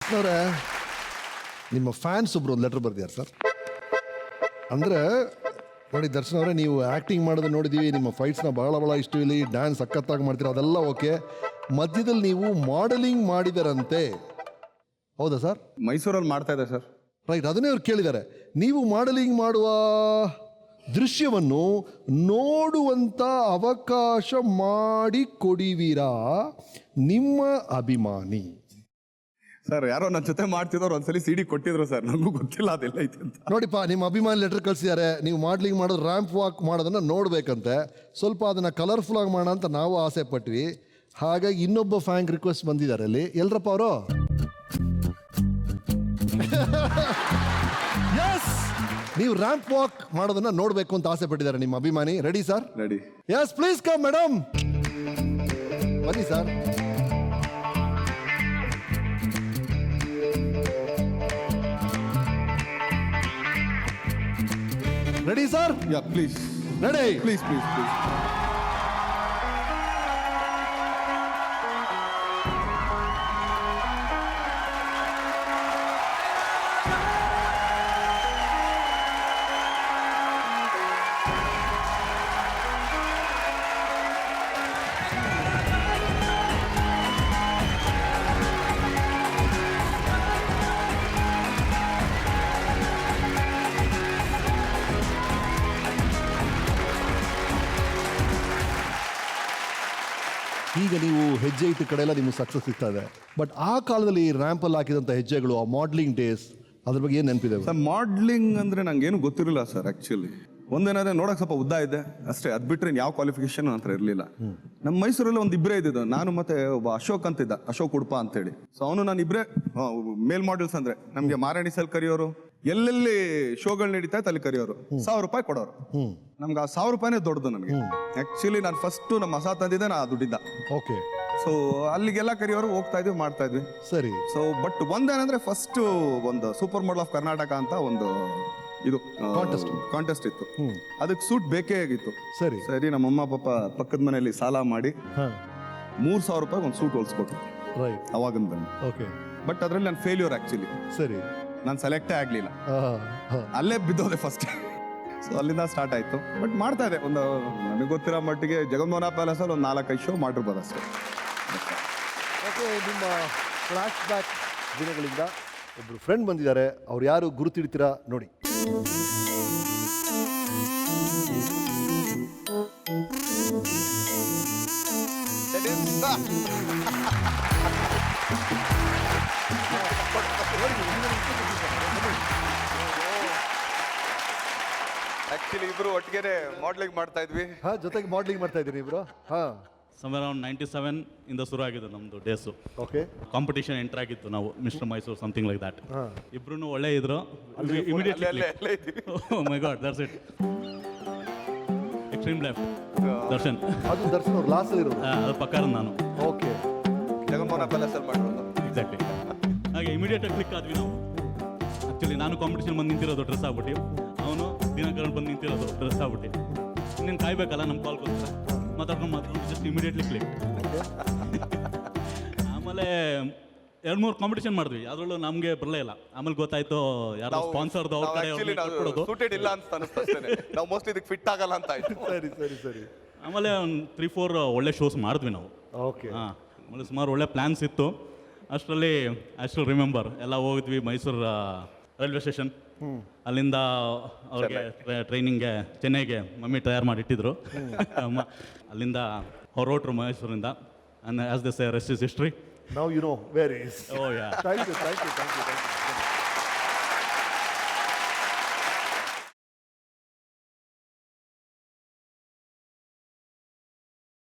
ಅವರೇ, ನಿಮ್ಮ ಫ್ಯಾನ್ಸ್ ಒಬ್ರು ಒಂದು ಲೆಟರ್ ಬರ್ದಿದ್ದಾರೆ ಸರ್. ಅಂದರೆ ನೋಡಿ ದರ್ಶನ್ ಅವರೇ, ನೀವು ಆ್ಯಕ್ಟಿಂಗ್ ಮಾಡೋದು ನೋಡಿದ್ದೀವಿ, ನಿಮ್ಮ ಫೈಟ್ಸ್ನ ಭಾಳ ಇಷ್ಟ, ಇಲ್ಲಿ ಡ್ಯಾನ್ಸ್ ಸಖತ್ತಾಗಿ ಮಾಡ್ತೀರಾ, ಅದೆಲ್ಲ ಓಕೆ. ಮಧ್ಯದಲ್ಲಿ ನೀವು ಮಾಡೆಲಿಂಗ್ ಮಾಡಿದಾರಂತೆ, ಹೌದಾ ಸರ್? ಮೈಸೂರಲ್ಲಿ ಮಾಡ್ತಾ ಇದೆ ಸರ್. ರೈಟ್, ಅದನ್ನೇ ಅವ್ರು ಕೇಳಿದ್ದಾರೆ. ನೀವು ಮಾಡೆಲಿಂಗ್ ಮಾಡುವ ದೃಶ್ಯವನ್ನು ನೋಡುವಂಥ ಅವಕಾಶ ಮಾಡಿಕೊಡುವಿರಾ ನಿಮ್ಮ ಅಭಿಮಾನಿ? ಸರ್ ಯಾರೋ ನನ್ನ ಜೊತೆ ಮಾಡ್ತಿದ್ದವ್ರು ಒಂದ್ಸಲಿ CD ಕೊಟ್ಟಿದ್ರು ಸರ್, ನನಗೂ ಗೊತ್ತಿಲ್ಲ ಅದೆಲ್ಲ ಐತೆ ಅಂತ. ನೋಡಿಪ್ಪ, ನಿಮ್ಮ ಅಭಿಮಾನಿ ಲೆಟರ್ ಕಳಿಸಿದ್ದಾರೆ, ನೀವು ಮಾಡ್ಲಿಂಗ್ ಮಾಡೋದು, ರ್ಯಾಂಪ್ ವಾಕ್ ಮಾಡೋದನ್ನು ನೋಡ್ಬೇಕಂತೆ, ಸ್ವಲ್ಪ ಅದನ್ನು ಕಲರ್ಫುಲ್ ಆಗಿ ಮಾಡೋಣ ಅಂತ ನಾವು ಆಸೆ ಪಟ್ವಿ. ಹಾಗಾಗಿ ಇನ್ನೊಬ್ಬ ಫ್ಯಾನ್ ರಿಕ್ವೆಸ್ಟ್ ಬಂದಿದ್ದಾರೆ ಅಲ್ಲಿ. ಎಲ್ರಪ್ಪ ಅವರು? ಎಸ್, ನೀವು ರ್ಯಾಂಪ್ ವಾಕ್ ಮಾಡೋದನ್ನ ನೋಡ್ಬೇಕು ಅಂತ ಆಸೆ ಪಟ್ಟಿದ್ದಾರೆ ನಿಮ್ಮ ಅಭಿಮಾನಿ. Ready sir? Ready. Yes, please come madam, ಬನ್ನಿ sir. Ready sir? Yeah please. Ready? Please please please. ಈಗ ನೀವು ಹೆಜ್ಜೆ ಇಟ್ಟ ಕಡೆ ಎಲ್ಲ ನಿಮ್ಗೆ ಸಕ್ಸಸ್ ಸಿಗ್ತಾ ಇದೆ. ಬಟ್ ಆ ಕಾಲದಲ್ಲಿ ರ್ಯಾಂಪಲ್ಲಿ ಹಾಕಿದಂಥ ಹೆಜ್ಜೆಗಳು, ಆ ಮಾಡಲಿಂಗ್ ಡೇಸ್, ಅದ್ರ ಬಗ್ಗೆ ಏನು ನೆನಪಿದೆ ಸರ್? ಮಾಡ್ಲಿಂಗ್ ಅಂದ್ರೆ ನಂಗೇನು ಗೊತ್ತಿರಲಿಲ್ಲ ಸರ್. ಆಕ್ಚುಲಿ ಒಂದೇನಾದ್ರೆ ನೋಡಕ್ ಸ್ವಲ್ಪ ಉದ್ದ ಇದೆ ಅಷ್ಟೇ, ಅದ್ ಬಿಟ್ರೆ ಯಾವ ಕ್ವಾಲಿಫಿಕೇಶನ್ ನಂತರ ಇರಲಿಲ್ಲ. ನಮ್ಮ ಮೈಸೂರಲ್ಲಿ ಒಂದು ಇಬ್ಬರೇ ಇದ್ದಿದ್ದು, ನಾನು ಮತ್ತೆ ಒಬ್ಬ ಅಶೋಕ್ ಅಂತಿದ್ದ, ಅಶೋಕ್ ಉಡುಪ ಅಂತೇಳಿ. ಸೊ ಅವನು ನಾನು ಇಬ್ಬರೇ ಮೇಲ್ ಮಾಡೆಲ್ಸ್. ಅಂದ್ರೆ ನಮ್ಗೆ ಮಾರಾಣಿ ಸೆಲ್ ಕರೆಯೋರು, ಎಲ್ಲೆಲ್ಲಿ ಶೋಗಳು ನಡೀತಾ ಇತ್ತು ಅಲ್ಲಿ ಕರೆಯೋರು, ₹1,000 ಕೊಡೋರು. ನಮ್ಗೆ ಆ ₹1,000 ದೊಡ್ಡದು ನನಗೆ. ಆಕ್ಚುಲಿ ನಾನು ಫಸ್ಟ್ ನಮ್ಮ ಹೊಸ ತಂದಿದ್ದೆ, ನಾ ದುಡ್ಡಿದ್ದ. ಓಕೆ. ಸೊ ಅಲ್ಲಿಗೆಲ್ಲ ಕರೆಯೋರು, ಹೋಗ್ತಾ ಇದ್ವಿ, ಮಾಡ್ತಾ ಇದ್ವಿ. ಸರಿ. ಸೊ ಬಟ್ ಒಂದೇನಂದ್ರೆ ಫಸ್ಟ್ ಒಂದು ಸೂಪರ್ ಮಾಡೆಲ್ ಆಫ್ ಕರ್ನಾಟಕ ಅಂತ ಒಂದು ಇದು ಕಾಂಟೆಸ್ಟ್ ಇತ್ತು. ಅದಕ್ಕೆ ಸೂಟ್ ಬೇಕೇ ಆಗಿತ್ತು. ಸರಿ ಸರಿ, ನಮ್ಮಮ್ಮ ಪಾಪ ಪಕ್ಕದ ಮನೆಯಲ್ಲಿ ಸಾಲ ಮಾಡಿ ₹3,000 ಒಂದು ಸೂಟ್ ಹೊಲ್ಸ್ಕೊಟ್ರು ರೈಟ್ ಅವಾಗಿಂದ ಬಂದು. ಓಕೆ. ಬಟ್ ಅದ್ರಲ್ಲಿ ನಾನು ಫೇಲ್ಯೂರ್ ಆಕ್ಚುಲಿ. ಸರಿ. ನಾನು ಸೆಲೆಕ್ಟೇ ಆಗ್ಲಿಲ್ಲ, ಅಲ್ಲೇ ಬಿದ್ದೋದೆ ಫಸ್ಟ್. ಸೊ ಅಲ್ಲಿಂದ ಸ್ಟಾರ್ಟ್ ಆಯ್ತು. ಬಟ್ ಮಾಡ್ತಾ ಇದೆ, ಒಂದು ನನಗೆ ಗೊತ್ತಿರೋ ಮಟ್ಟಿಗೆ ಜಗನ್ಮೋಹನ ಪ್ಯಾಲೇಸ್ ಅಲ್ಲಿ ಒಂದು 4-5 ಶೋ ಮಾಡಿರ್ಬೋದು ಅಷ್ಟೇ. ಓಕೆ, ನಿಮ್ಮ ಫ್ಲಾಶ್ ಬ್ಯಾಕ್ ದಿನಗಳಿಂದ ಒಬ್ರು ಫ್ರೆಂಡ್ ಬಂದಿದ್ದಾರೆ, ಅವ್ರು ಯಾರು ಗುರುತಿಡ್ತೀರಾ ನೋಡಿ. ಆಕ್ಚುಲಿ ಇಬ್ರು ಒಟ್ಟಿಗೆ ಮಾಡ್ಲಿಂಗ್ ಮಾಡ್ತಾ ಇದ್ವಿ. ಜೊತೆಗೆ ಮಾಡ್ಲಿಂಗ್ ಮಾಡ್ತಾ ಇದ್ದೀರಿ ಇಬ್ರು? ಸಮ್ವೇರ್ ಅರೌಂಡ್ 97 ಇಂದ ಶುರು ಆಗಿದೆ ನಮ್ಮದು ಡೇಸು. ಓಕೆ. ಕಾಂಪಿಟೇಷನ್ ಎಂಟರ್ ಆಗಿತ್ತು ನಾವು, mister Mysuru something like that. ಇಬ್ರು ಒಳ್ಳೆ ಇದ್ರು. My god, that's it. Extreme left Darshan. ಅದು ದರ್ಶನ್ ಅವ್ರು ಲಾಸ್ಟ್ ಅಲ್ಲಿ ಇರೋದು? ಅದು ಪಕ್ಕಾರ ನಾನು. ಓಕೆ. ಜಗನ್ಮೋಹನ ಪ್ಯಾಲೇಸ್ ಅಲ್ಲಿ ಮಾಡಿರೋದು. ಎಕ್ಸಾಕ್ಟ್ಲಿ. ಹಾಗೆ ಇಮಿಡಿಯೇಟ್ ಆಗಿ ಕ್ಲಿಕ್ ಆದ್ವಿ ನಾವು. ಆ್ಯಕ್ಚುಲಿ ನಾನು ಕಾಂಪಿಟೇಷನ್ ಬಂದು ನಿಂತಿರೋದು ಡ್ರೆಸ್ ಆಗ್ಬಿಟ್ಟು, ಅವನು ದಿನಕರಣ ಬಂದು ನಿಂತಿರೋದು ಡ್ರೆಸ್ ಆಗ್ಬಿಟ್ಟು. ಇನ್ನೇನು ಕಾಯ್ಬೇಕಲ್ಲ ನಮ್ಮ ಕಾಲ್ ಕೊಡ್ತಾರೆ, ಮಾತಾಡ್ಕೊಂಡು ಜಸ್ಟ್ ಇಮಿಡಿಯೇಟ್ಲಿ ಕ್ಲಿಕ್. ಆಮೇಲೆ 2-3 ಕಾಂಪಿಟೇಷನ್ ಮಾಡಿದ್ವಿ, ಅದರಲ್ಲೂ ನಮಗೆ ಬರಲೇ ಇಲ್ಲ. ಆಮೇಲೆ ಗೊತ್ತಾಯ್ತು ಯಾರೋ ಸ್ಪಾನ್ಸರ್ದು ಅವ್ರ ಕಡೆ ಸೂಟೆಡ್ ಇಲ್ಲ ಅಂತ ಅನಿಸ್ತದೆ, ನಾವು ಮೋಸ್ಟ್ಲಿ ಇದಕ್ಕೆ ಫಿಟ್ ಆಗಲ್ಲ ಅಂತ ಆಯ್ತು. ಸರಿ ಸರಿ ಸರಿ. ಆಮೇಲೆ ಒಂದು 3-4 ಒಳ್ಳೆ ಶೋಸ್ ಮಾಡಿದ್ವಿ ನಾವು. ಓಕೆ. ಆಮೇಲೆ ಸುಮಾರು ಒಳ್ಳೆ ಪ್ಲ್ಯಾನ್ಸ್ ಇತ್ತು. ಅಷ್ಟರಲ್ಲಿ ಐ ಸ್ಟಿಲ್ ರಿಮೆಂಬರ್ ಎಲ್ಲ ಹೋಗಿದ್ವಿ ಮೈಸೂರು ರೈಲ್ವೆ ಸ್ಟೇಷನ್. ಅಲ್ಲಿಂದ ಅವ್ರಿಗೆ ಟ್ರೈನಿಂಗ್ಗೆ ಚೆನ್ನೈಗೆ ಮಮ್ಮಿ ತಯಾರು ಮಾಡಿ ಇಟ್ಟಿದ್ರು. ಅಲ್ಲಿಂದ ಹೊರಟರು ಮೈಸೂರಿಂದ. And as they say, rest is history. Now you know where he is. Oh yeah. Thank you.